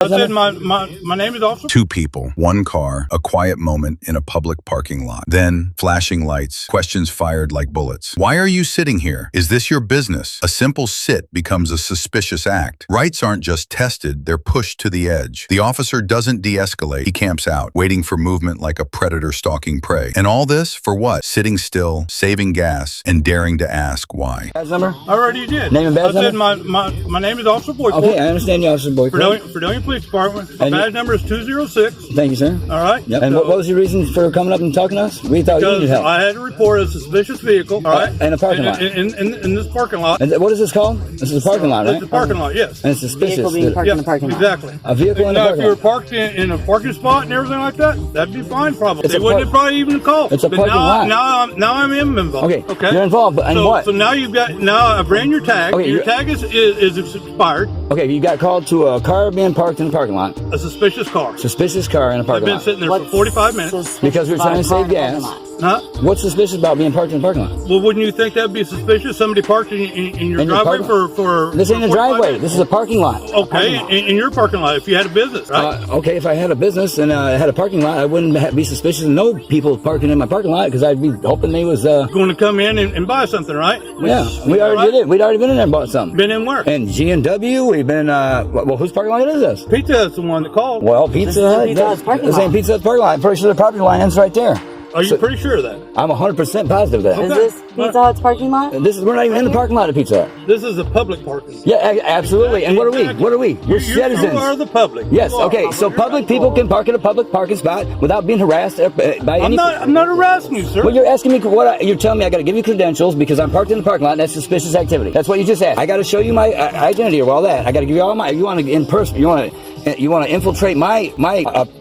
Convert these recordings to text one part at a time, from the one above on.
I said my name is Officer. Two people, one car, a quiet moment in a public parking lot. Then, flashing lights, questions fired like bullets. Why are you sitting here? Is this your business? A simple sit becomes a suspicious act. Rights aren't just tested, they're pushed to the edge. The officer doesn't de-escalate, he camps out, waiting for movement like a predator stalking prey. And all this for what? Sitting still, saving gas, and daring to ask why. Badge number? I already did. Name and badge I said number? my name is Officer Boyford. Okay, I understand you, Officer Boyford. Fredonia Police Department. My badge number is 206. Thank you, sir. All right. Yep. And what was your reason for coming up and talking to us? We thought you needed help. I had to report a suspicious vehicle. All right. In a parking lot. In this parking lot. And what is this called? This is a parking lot, right? It's a parking lot, yes. And it's suspicious. Vehicle being parked in the parking lot. Exactly. A vehicle in a parking lot. If you were parked in a parking spot and everything like that, that'd be fine, probably. They wouldn't have probably even called. It's a parking lot. Now I'm involved. Okay. You're involved, but and what? So now I've ran your tag. Okay, your tag is expired. Okay, you got called to a car being parked in the parking lot. A suspicious car. Suspicious car in a parking lot. I've been sitting there for 45 minutes. Because we're trying to save gas. Huh? What's suspicious about being parked in the parking lot? Well, wouldn't you think that'd be suspicious? Somebody parked in your driveway for This ain't a driveway. Minutes? This is a parking lot. Okay, in your parking lot, if you had a business, right? Okay, if I had a business and I had a parking lot, I wouldn't be suspicious of no people parking in my parking lot because I'd be hoping they was going to come in and buy something, right? Yeah, we already did it. We'd already been in there and bought something. Been in where? And G&W, we've been, well, whose parking lot is this? Pizza Hut's the one that called. Well, Pizza Hut. This ain't Pizza Hut's parking lot. I'm pretty sure the property line ends right there. Are you pretty sure of that? I'm 100% positive of that. Is this Pizza Hut's parking lot? We're not even in the parking lot of Pizza Hut. This is a public parking lot. Yeah, absolutely. And what are we? What are we? We're citizens. You are the public. Yes. Okay. So public people can park in a public parking spot without being harassed by any. I'm not harassing you, sir. Well, you're asking me you're telling me I got to give you credentials because I'm parked in the parking lot. And that's suspicious activity. That's what you just asked. I got to show you my identity or all that. I got to give you all my. You want to in person? You want to infiltrate my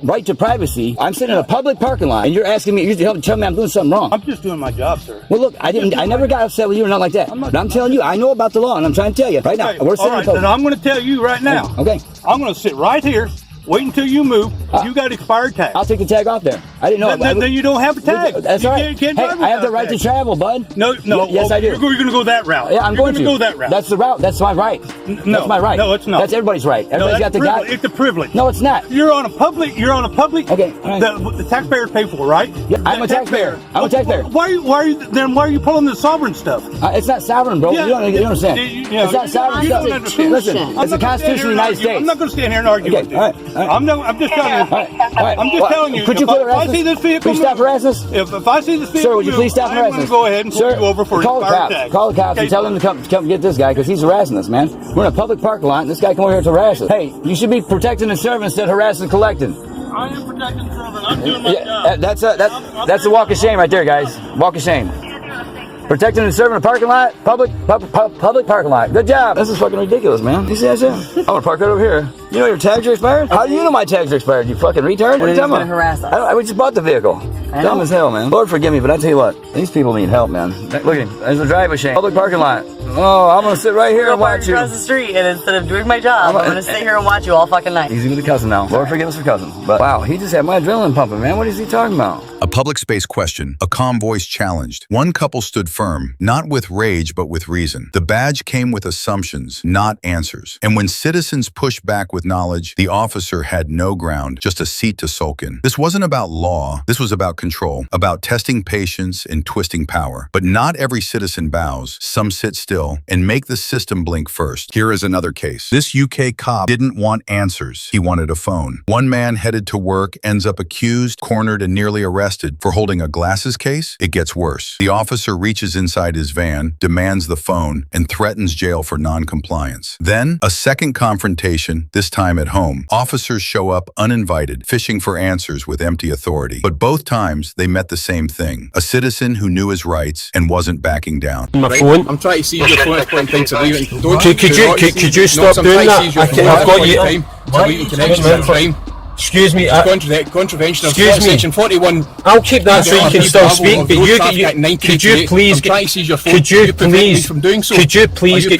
right to privacy? I'm sitting in a public parking lot, and you're asking me. You're telling me I'm doing something wrong. I'm just doing my job, sir. Well, look, I never got upset with you or nothing like that. But I'm telling you, I know about the law, and I'm trying to tell you right now. We're sitting. All right, then I'm going to tell you right now. Okay. I'm going to sit right here. Wait until you move. You got expired tag. I'll take the tag off there. I didn't know. Then you don't have a tag. That's all right. Can't hey, drive I have the right to travel, bud. No. Yes, I do. You're going to go that route. Yeah, I'm going to go that route. That's the route. That's my right. No, that's my right. No, it's not. That's everybody's right. Everybody's got the guy. It's a privilege. No, it's not. You're on a public. Okay. Right. The taxpayers pay for, right? Yeah, I'm a taxpayer. I'm a taxpayer. Why are you pulling the sovereign stuff? It's not sovereign, bro. Yeah. You don't understand. It's not sovereign stuff. Listen, it's the Constitution of the United States. I'm not going to stand here and argue with you. All right. I'm just telling you. All right. I'm just telling you. Could you if I see this vehicle, please stop harassing us? If I see this vehicle, sir, would you please stop harassing us? I'm going to go ahead and pull you over for call the expired cops. tag. Call the cops and tell them to come get this guy because he's harassing us, man. We're in a public parking lot and this guy come over here to harass us. Hey, you should be protecting and serving instead of harassing and collecting. I am protecting and serving. I'm doing my job. That's a walk of shame right there, guys. Walk of shame. Protecting and serving a parking lot, public parking lot. Good job. This is fucking ridiculous, man. You see that shit? I'm gonna park right over here. You know your tags are expired? How do you know my tags are expired? You fucking retard? What are you talking about? Harass us. We just bought the vehicle. Dumb as hell, man. Lord forgive me, but I tell you what, these people need help, man. Look at him. There's a driveway shame. Public parking lot. Oh, I'm gonna sit right here and watch you. Across the street, and instead of doing my job, I'm gonna sit here and watch you all fucking night. Easy with the cousin now. Lord forgive us for cousins. But wow, he just had my adrenaline pumping, man. What is he talking about? A public space question, a calm voice challenged. One couple stood firm, not with rage, but with reason. The badge came with assumptions, not answers. And when citizens pushed back with knowledge, the officer had no ground, just a seat to sulk in. This wasn't about law. This was about control, about testing patience and twisting power. But not every citizen bows. Some sit still and make the system blink first. Here is another case. This UK cop didn't want answers. He wanted a phone. One man headed to work ends up accused, cornered, and nearly arrested for holding a glasses case. It gets worse. The officer reaches inside his van, demands the phone, and threatens jail for non-compliance. Then, a second confrontation, this time at home. Officers show up uninvited, fishing for answers with empty authority. But both times, they met the same thing. A citizen who knew his rights and wasn't backing down. My phone. I'm trying to see your phone at point in time to leave it. Could you stop doing that? I've got you. What? Excuse me. Contravention of excuse me. Section 41. I'll keep that so you can still speak. But could you please get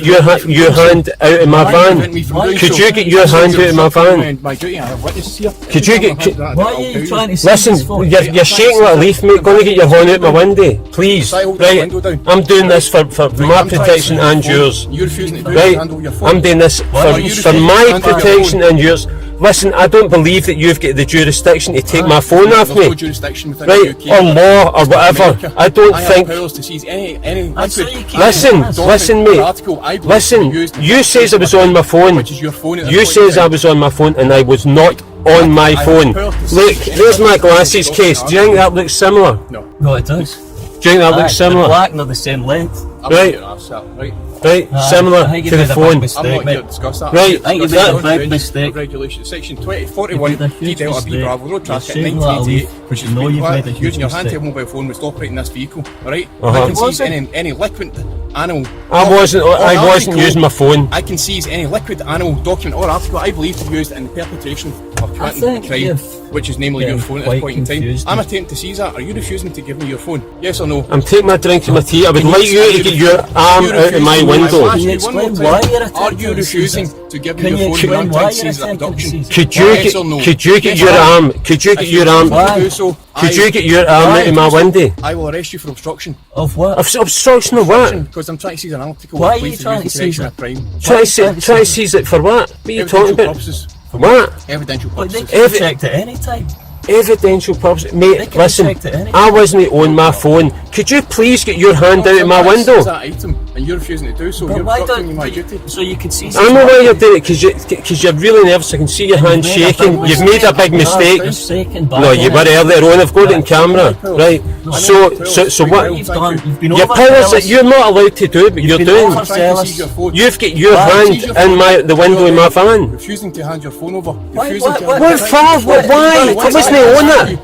your hand out of my van? Could you get your hand out of my van? Could you get? Why are you trying to? Listen, you're shaking like a leaf, mate. Going to get your hand out my window, please. Right, I'm doing this for my protection and yours. Right, I'm doing this for my protection and yours. Listen, I don't believe that you've got the jurisdiction to take my phone off There's no me. jurisdiction within Right, the UK. or law, or whatever. America. I don't I think... have powers to seize any Listen, Listen, mate. article I believe Listen, to be used in you says I was on my phone. which is your phone at this You point in says time. I was on my phone, and I was not on my have phone. powers to Look, seize any there's my article glasses case. Do you think that looks similar? No. No, it does. Do you think that looks They're similar? black, they're the same length. I'm Right. not your arse, right? Right, similar I think to you the made a phone. big mistake, I'm not mate. here to discuss that. Right, I think you that- made a big mistake. Regulation section 2041 You made a huge D Delta B mistake. Bravo road traffic You're at saying that, 1988, Ali, which is you know you've made a huge using your mistake. handheld mobile phone with operating this vehicle, alright? Uh-huh. I can seize Wasn't. any liquid animal. I wasn't article. using my phone. I can seize any liquid animal, document or article I believe to be used in the perpetration of committing think a crime, you're which is namely your getting phone at quite this point in time. confused. I'm attempting to seize that. Are you refusing to give me your phone? Yes or no? I'm taking my drink and my tea. I would Can like you to get your arm you out of my refusing- window. I've asked Can you you one more explain time, why you're are attempting you to seize refusing it? to give Can me you your phone explain when I'm why trying to you're seize that attempting to abduction? seize it? Could you Yes get or no? could you get Yes your or no? arm? Could you get If your you arm? refuse to do so, Could you get your arm out of my window? I will arrest you for obstruction. Of what? Obstruction of what? Because I'm trying to seize an article. Why I are you believe trying to use in seize connection it? with crime. Try to seize it for what? What are you talking Evidential about? purposes. What? Evidential But they purposes. can check at any time. Evidential purposes. They Mate, can listen, check at any I time. wasn't on my phone. Could you please get your hand out of my I'm trying to window? seize that item, and you're refusing to do so. But You're why obstructing don't my you- duty. So you can seize I know it. why you're doing it, because you're really nervous. I can see your hand You've made a shaking. big You've made a big mistake. mistake. You're shaking back No, on you it. were earlier on. I've got it on camera. Right. So what? You've done. You've been Your powers that overzealous. you're not allowed to do, but you're been doing. I'm trying to seize your phone. You've got your Why hand seize your in phone? the window of my van. Refusing to hand your phone over. Why- Refusing what- to what- hand What for? What? Why? I wasn't on it.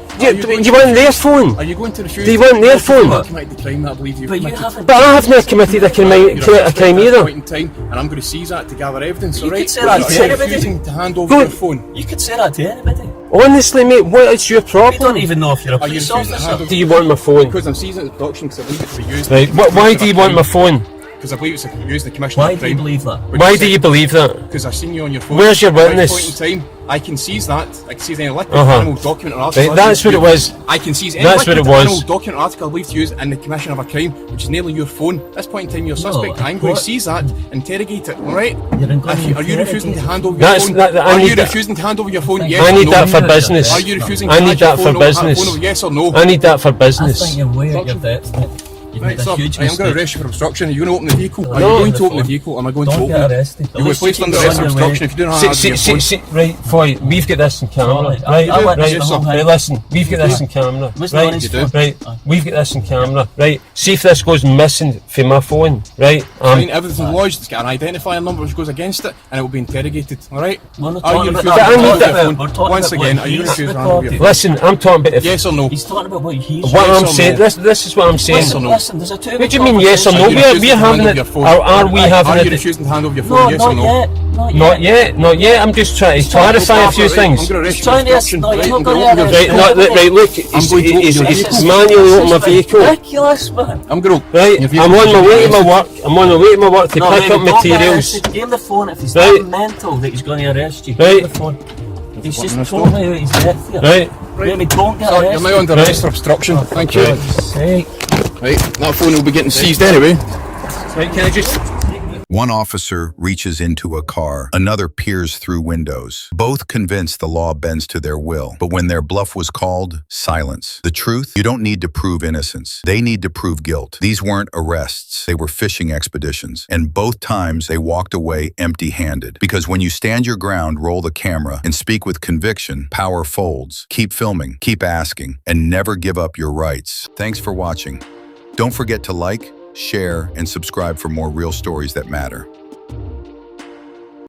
You want their phone? Are you going to refuse? Do you want their phone? To commit the crime that I believe you've But you committed. haven't. But I have not committed a crime either. Point in time, and I'm going to seize that to gather evidence. You Alright? could say that But to you're anybody. refusing to hand over Go- your phone. You could say that to anybody. Honestly, mate, what is your We problem? don't even know if you're a Are you police refusing to hand officer. over? Do you want my phone? Because I'm seizing the production because I believe it to be used. Right. Why do you want my phone? Because I believe it's used in the commission Why of do you crime. believe that? Why do you believe that? Because I've seen you on your phone. Where's your At this witness? point in time, I can seize that. I can seize any liquid Uh-huh. animal document or article. Right, that's what it was. I can seize any That's what liquid it was. animal document or article I believe to use in the commission of a crime, which is namely your phone. At this point in time, you're suspect. I'm going to what? seize that, interrogate it. All right? You're going to Are you refusing to interrogate hand over your That's- phone? that- I Are need you that- refusing to hand over your phone? Yes I or need no? that for business. Are you refusing I to need hand your that for phone over- business. phone over? Yes or no? I need that for I business. think you're way at your depth, mate. You've Right, made sir, a huge I'm going to mistake. arrest you for obstruction. Are you going to open the vehicle? Are you No. going to open the vehicle? Am I going to Don't open get it? arrested. You were placed under arrest for obstruction if you do not have your phone. Right, Foy, we've got this in camera. Sorry, Right, I went right, to the whole right, thing. listen, we've got this in camera. Wasn't on Right, his You do. phone. right, we've got this in camera. Right, see if this goes missing from my phone. Right, Fine, everything's lodged, it's got an identifier number which goes against it, and it will be interrogated, alright? We're not Are talking you about refusing that. to hand I over need your that. phone? We're talking Once about again, what are you he's refusing to hand over your recorded. phone? listen, I'm talking about if Yes or no? He's talking about what he's what Yes I'm or saying. no? This is what I'm saying. Yes or no? Listen, there's a two-way What do you mean yes or no? Are you We're refusing to hand having over it, your phone? or are we Are having you it? refusing to hand over your No, phone? Yes or not no? yet. Not Not yet. yet, not yet. I'm just trying to clarify a few things. I'm going to arrest you for Trying to- obstruction. no, you're Right, not I'm going going to to open Right, your no, right, look, I'm going to open your he's vehicle. manually on my vehicle. Ridiculous, man. I'm going to Right, I'm on my way to my work. I'm on my way to my work to No, pick baby, up don't get materials. arrested. Give him the phone if he's Right. that mental that he's going to arrest you. Right. Give him the phone. He's just Let's told go. me he's death here. Right, Baby, don't get Sir, you're arrested. now under arrest for obstruction. Thank you. Right. Sake. Right, that phone will be getting seized anyway. right. Can I just? One officer reaches into a car, another peers through windows. Both convinced the law bends to their will, but when their bluff was called, silence. The truth? You don't need to prove innocence. They need to prove guilt. These weren't arrests, they were fishing expeditions. And both times they walked away empty-handed. Because when you stand your ground, roll the camera, and speak with conviction, power folds. Keep filming, keep asking, and never give up your rights. Thanks for watching. Don't forget to like, share, and subscribe for more real stories that matter.